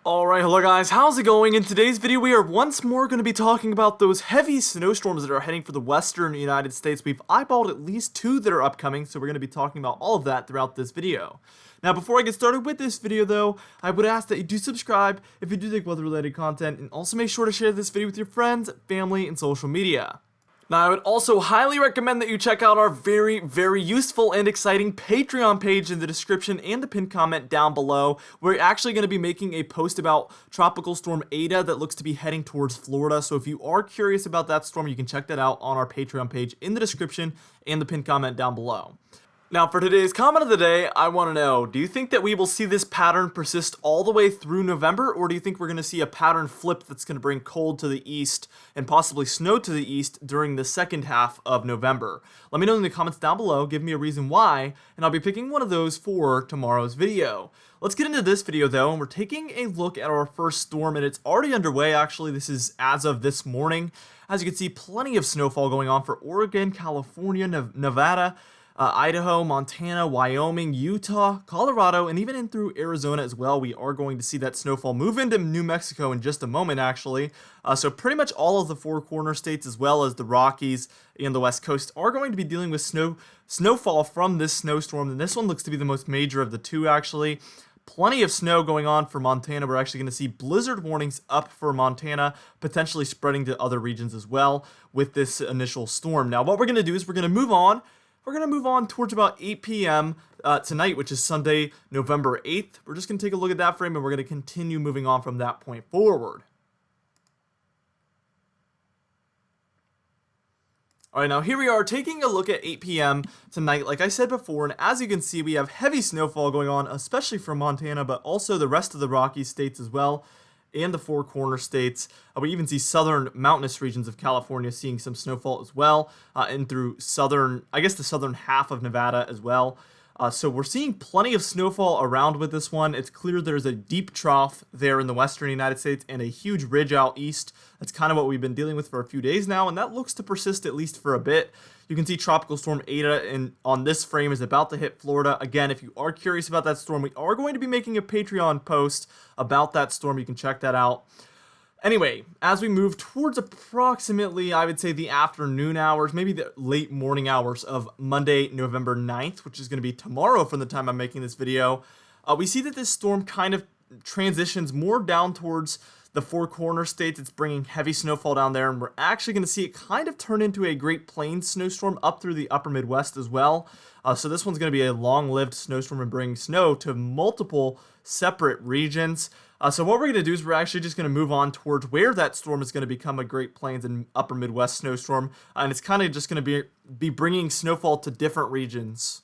Alright, hello guys, how's it going? In today's video, we are once more going to be talking about those heavy snowstorms that are heading for the western United States. We've eyeballed at least 2 that are upcoming, so we're going to be talking about all of that throughout this video. Now, before I get started with this video, though, I would ask that you do subscribe if you do like weather-related content, and also make sure to share this video with your friends, family, and social media. Now, I would also highly recommend that you check out our very, very useful and exciting Patreon page in the description and the pinned comment down below. We're actually going to be making a post about Tropical Storm Ada that looks to be heading towards Florida. So if you are curious about that storm, you can check that out on our Patreon page in the description and the pinned comment down below. Now, for today's comment of the day, I want to know, do you think that we will see this pattern persist all the way through November, or do you think we're going to see a pattern flip that's going to bring cold to the east and possibly snow to the east during the second half of November? Let me know in the comments down below, give me a reason why, and I'll be picking one of those for tomorrow's video. Let's get into this video though, and we're taking a look at our first storm, and it's already underway actually. This is as of this morning. As you can see, plenty of snowfall going on for Oregon, California, Nevada, Idaho, Montana, Wyoming, Utah, Colorado, and even in through Arizona as well. We are going to see that snowfall move into New Mexico in just a moment, actually. So pretty much all of the Four Corner states, as well as the Rockies and the West Coast, are going to be dealing with snowfall from this snowstorm. And this one looks to be the most major of the two, actually. Plenty of snow going on for Montana. We're actually going to see blizzard warnings up for Montana, potentially spreading to other regions as well with this initial storm. Now, what we're going to do is we're going to move on. We're going to move on towards about 8 p.m. Tonight, which is Sunday, November 8th. We're just going to take a look at that frame, and we're going to continue moving on from that point forward. Alright, now here we are taking a look at 8 p.m. tonight, like I said before, and as you can see, we have heavy snowfall going on, especially from Montana, but also the rest of the Rocky states as well, and the Four Corner states. We even see southern mountainous regions of California seeing some snowfall as well, and through southern, I guess the southern half of Nevada as well. So we're seeing plenty of snowfall around with this one. It's clear there's a deep trough there in the western United States and a huge ridge out east. That's kind of what we've been dealing with for a few days now, and that looks to persist at least for a bit. You can see Tropical Storm Ada on this frame is about to hit Florida. Again, if you are curious about that storm, we are going to be making a Patreon post about that storm. You can check that out. Anyway, as we move towards approximately, I would say, the afternoon hours, maybe the late morning hours of Monday, November 9th, which is going to be tomorrow from the time I'm making this video, we see that this storm kind of transitions more down towards the Four Corner states. It's bringing heavy snowfall down there, and we're actually going to see it kind of turn into a Great Plains snowstorm up through the upper Midwest as well. So this one's going to be a long-lived snowstorm and bring snow to multiple separate regions. So what we're going to do is we're actually just going to move on towards where that storm is going to become a Great Plains and upper Midwest snowstorm, and it's kind of just going to be bringing snowfall to different regions.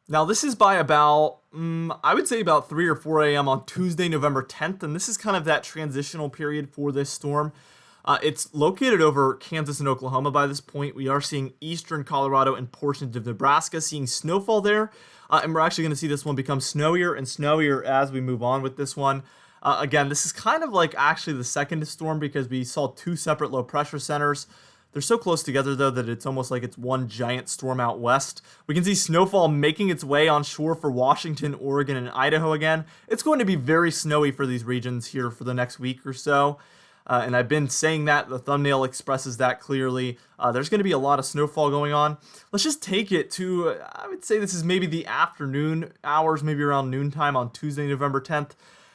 Now, this is by about, I would say about 3 or 4 a.m. on Tuesday, November 10th, and this is kind of that transitional period for this storm. It's located over Kansas and Oklahoma by this point. We are seeing eastern Colorado and portions of Nebraska seeing snowfall there, and we're actually going to see this one become snowier and snowier as we move on with this one. Again, this is kind of like actually the second storm because we saw 2 separate low pressure centers. They're so close together, though, that it's almost like it's one giant storm out west. We can see snowfall making its way on shore for Washington, Oregon, and Idaho again. It's going to be very snowy for these regions here for the next week or so. And I've been saying that. The thumbnail expresses that clearly. There's going to be a lot of snowfall going on. Let's just take it to, I would say this is maybe the afternoon hours, maybe around noontime on Tuesday, November 10th.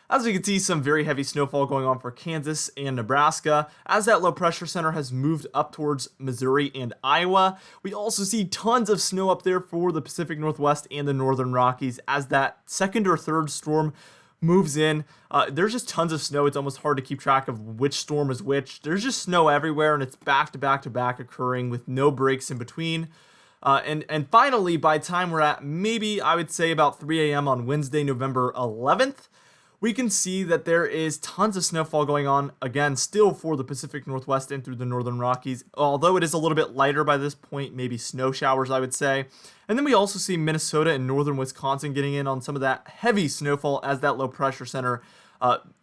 As we can see, some very heavy snowfall going on for Kansas and Nebraska as that low pressure center has moved up towards Missouri and Iowa. We also see tons of snow up there for the Pacific Northwest and the Northern Rockies as that second or third storm moves in. There's just tons of snow. It's almost hard to keep track of which storm is which. There's just snow everywhere, and it's back to back to back occurring with no breaks in between. And finally, by the time we're at maybe, I would say about 3 a.m. on Wednesday, November 11th, we can see that there is tons of snowfall going on, again, still for the Pacific Northwest and through the Northern Rockies, although it is a little bit lighter by this point, maybe snow showers, I would say. And then we also see Minnesota and northern Wisconsin getting in on some of that heavy snowfall as that low pressure center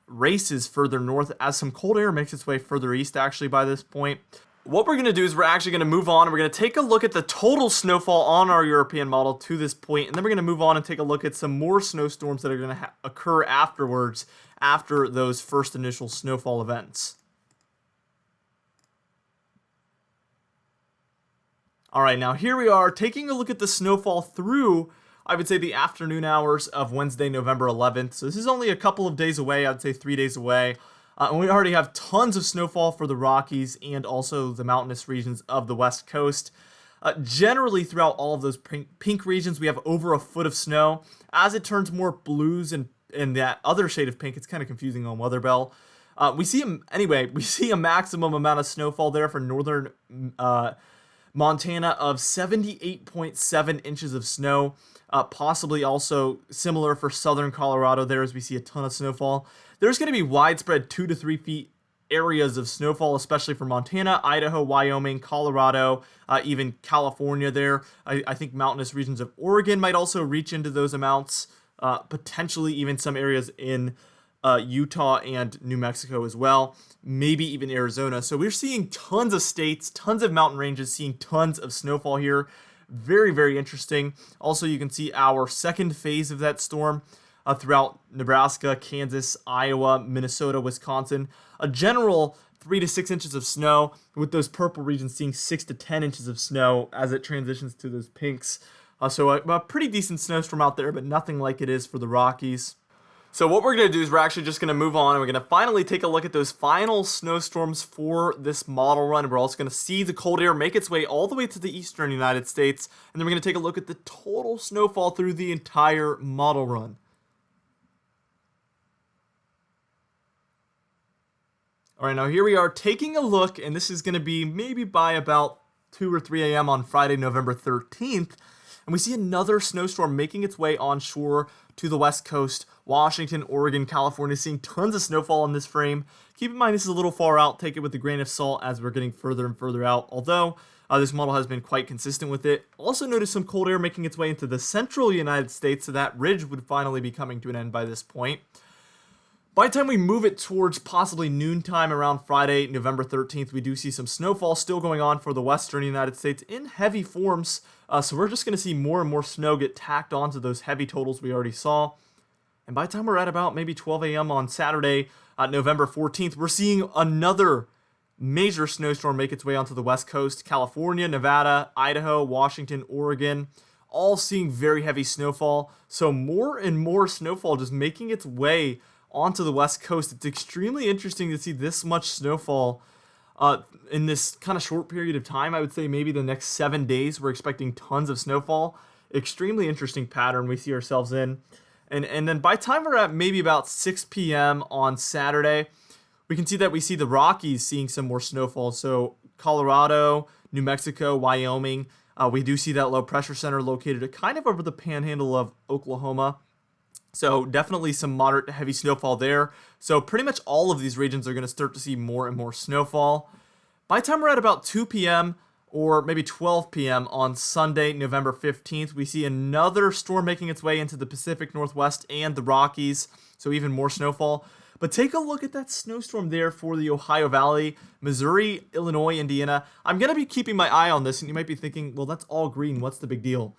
races further north as some cold air makes its way further east actually by this point. What we're going to do is we're actually going to move on and we're going to take a look at the total snowfall on our European model to this point, and then we're going to move on and take a look at some more snowstorms that are going to occur afterwards after those first initial snowfall events. Alright, now here we are taking a look at the snowfall through, I would say, the afternoon hours of Wednesday, November 11th. So this is only a couple of days away, I would say 3 days away. And we already have tons of snowfall for the Rockies and also the mountainous regions of the West Coast. Generally, throughout all of those pink regions, we have over a foot of snow. As it turns more blues and that other shade of pink, it's kind of confusing on Weather Bell. We see a maximum amount of snowfall there for northern Montana of 78.7 inches of snow. Possibly also similar for southern Colorado there, as we see a ton of snowfall. There's going to be widespread 2 to 3 feet areas of snowfall, especially for Montana, Idaho, Wyoming, Colorado, even California there. I think mountainous regions of Oregon might also reach into those amounts, potentially even some areas in Utah and New Mexico as well, maybe even Arizona. So we're seeing tons of states, tons of mountain ranges, seeing tons of snowfall here. Very, very interesting. Also, you can see our second phase of that storm throughout Nebraska, Kansas, Iowa, Minnesota, Wisconsin. A general 3 to 6 inches of snow, with those purple regions seeing 6 to 10 inches of snow as it transitions to those pinks. So a pretty decent snowstorm out there, but nothing like it is for the Rockies. So what we're going to do is we're actually just going to move on and we're going to finally take a look at those final snowstorms for this model run. We're also going to see the cold air make its way all the way to the eastern United States, and then we're going to take a look at the total snowfall through the entire model run. Alright, now here we are taking a look, and this is going to be maybe by about 2 or 3 a.m. on Friday, November 13th, and we see another snowstorm making its way onshore to the west coast, Washington, Oregon, California, seeing tons of snowfall in this frame. Keep in mind this is a little far out, take it with a grain of salt as we're getting further and further out, although this model has been quite consistent with it. Also notice some cold air making its way into the central United States, so that ridge would finally be coming to an end by this point. By the time we move it towards possibly noontime around Friday, November 13th, we do see some snowfall still going on for the western United States in heavy forms. So we're just going to see more and more snow get tacked onto those heavy totals we already saw. And by the time we're at about maybe 12 a.m. on Saturday, November 14th, we're seeing another major snowstorm make its way onto the west coast. California, Nevada, Idaho, Washington, Oregon, all seeing very heavy snowfall. So more and more snowfall just making its way onto the west coast. It's extremely interesting to see this much snowfall in this kind of short period of time. I would say maybe the next 7 days we're expecting tons of snowfall. Extremely interesting pattern we see ourselves in. And then by the time we're at maybe about 6 p.m. on Saturday, we can see that we see the Rockies seeing some more snowfall. So Colorado, New Mexico, Wyoming, we do see that low pressure center located kind of over the panhandle of Oklahoma. So definitely some moderate to heavy snowfall there. So pretty much all of these regions are going to start to see more and more snowfall. By the time we're at about 2 p.m. or maybe 12 p.m. on Sunday, November 15th, we see another storm making its way into the Pacific Northwest and the Rockies. So even more snowfall. But take a look at that snowstorm there for the Ohio Valley, Missouri, Illinois, Indiana. I'm going to be keeping my eye on this, and you might be thinking, well, that's all green. What's the big deal?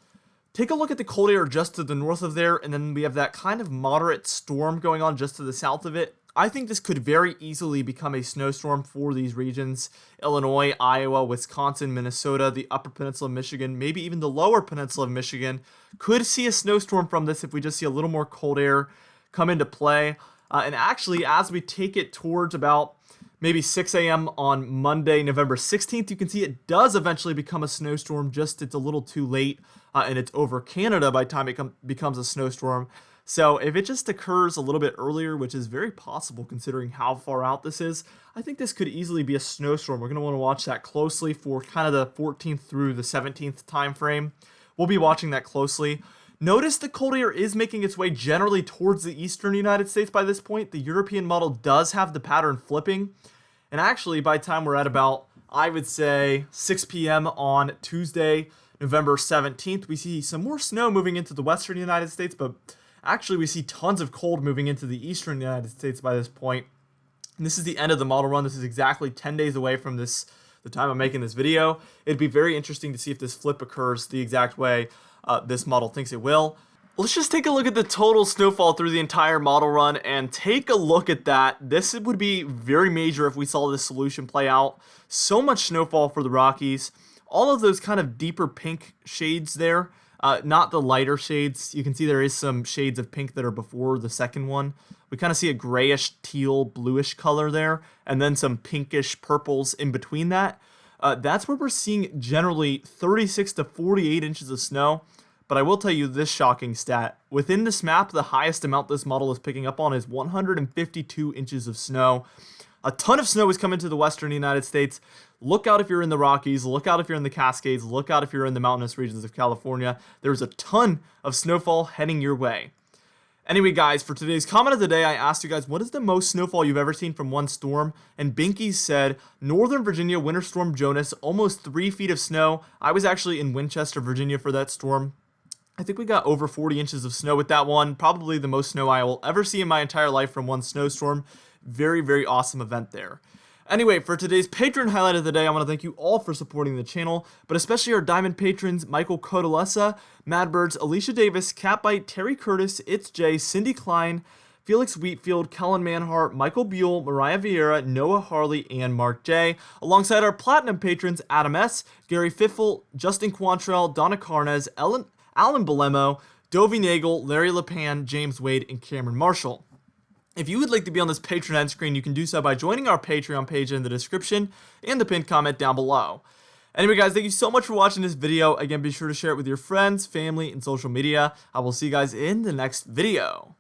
Take a look at the cold air just to the north of there, and then we have that kind of moderate storm going on just to the south of it. I think this could very easily become a snowstorm for these regions. Illinois, Iowa, Wisconsin, Minnesota, the upper peninsula of Michigan, maybe even the lower peninsula of Michigan could see a snowstorm from this if we just see a little more cold air come into play. And actually, as we take it towards about maybe 6 a.m. on Monday, November 16th, you can see it does eventually become a snowstorm, just it's a little too late, and it's over Canada by the time it becomes a snowstorm. So if it just occurs a little bit earlier, which is very possible considering how far out this is, I think this could easily be a snowstorm. We're going to want to watch that closely for kind of the 14th through the 17th time frame. We'll be watching that closely. Notice the cold air is making its way generally towards the eastern United States by this point. The European model does have the pattern flipping. And actually, by the time we're at about, I would say, 6 p.m. on Tuesday, November 17th, we see some more snow moving into the western United States. But Actually, we see tons of cold moving into the eastern United States by this point. And this is the end of the model run. This is exactly 10 days away from the time I'm making this video. It'd be very interesting to see if this flip occurs the exact way this model thinks it will. Let's just take a look at the total snowfall through the entire model run and take a look at that. This would be very major if we saw this solution play out. So much snowfall for the Rockies. All of those kind of deeper pink shades there, not the lighter shades. You can see there is some shades of pink that are before the second one. We kind of see a grayish, teal, bluish color there, and then some pinkish purples in between that. That's where we're seeing generally 36 to 48 inches of snow. But I will tell you this shocking stat. Within this map, the highest amount this model is picking up on is 152 inches of snow. A ton of snow is coming to the western United States. Look out if you're in the Rockies. Look out if you're in the Cascades. Look out if you're in the mountainous regions of California. There's a ton of snowfall heading your way. Anyway, guys, for today's comment of the day, I asked you guys, what is the most snowfall you've ever seen from one storm? And Binky said, Northern Virginia Winter Storm Jonas, almost 3 feet of snow. I was actually in Winchester, Virginia for that storm. I think we got over 40 inches of snow with that one. Probably the most snow I will ever see in my entire life from one snowstorm. Very, very awesome event there. Anyway, for today's patron highlight of the day, I want to thank you all for supporting the channel, but especially our diamond patrons, Michael Codalessa, Madbirds, Alicia Davis, Catbite, Terry Curtis, It's Jay, Cindy Klein, Felix Wheatfield, Kellen Manhart, Michael Buell, Mariah Vieira, Noah Harley, and Mark J, alongside our platinum patrons, Adam S., Gary Fiffle, Justin Quantrell, Donna Carnes, Alan Belemo, Dovey Nagel, Larry LePan, James Wade, and Cameron Marshall. If you would like to be on this Patreon end screen, you can do so by joining our Patreon page in the description and the pinned comment down below. Anyway, guys, thank you so much for watching this video. Again, be sure to share it with your friends, family, and social media. I will see you guys in the next video.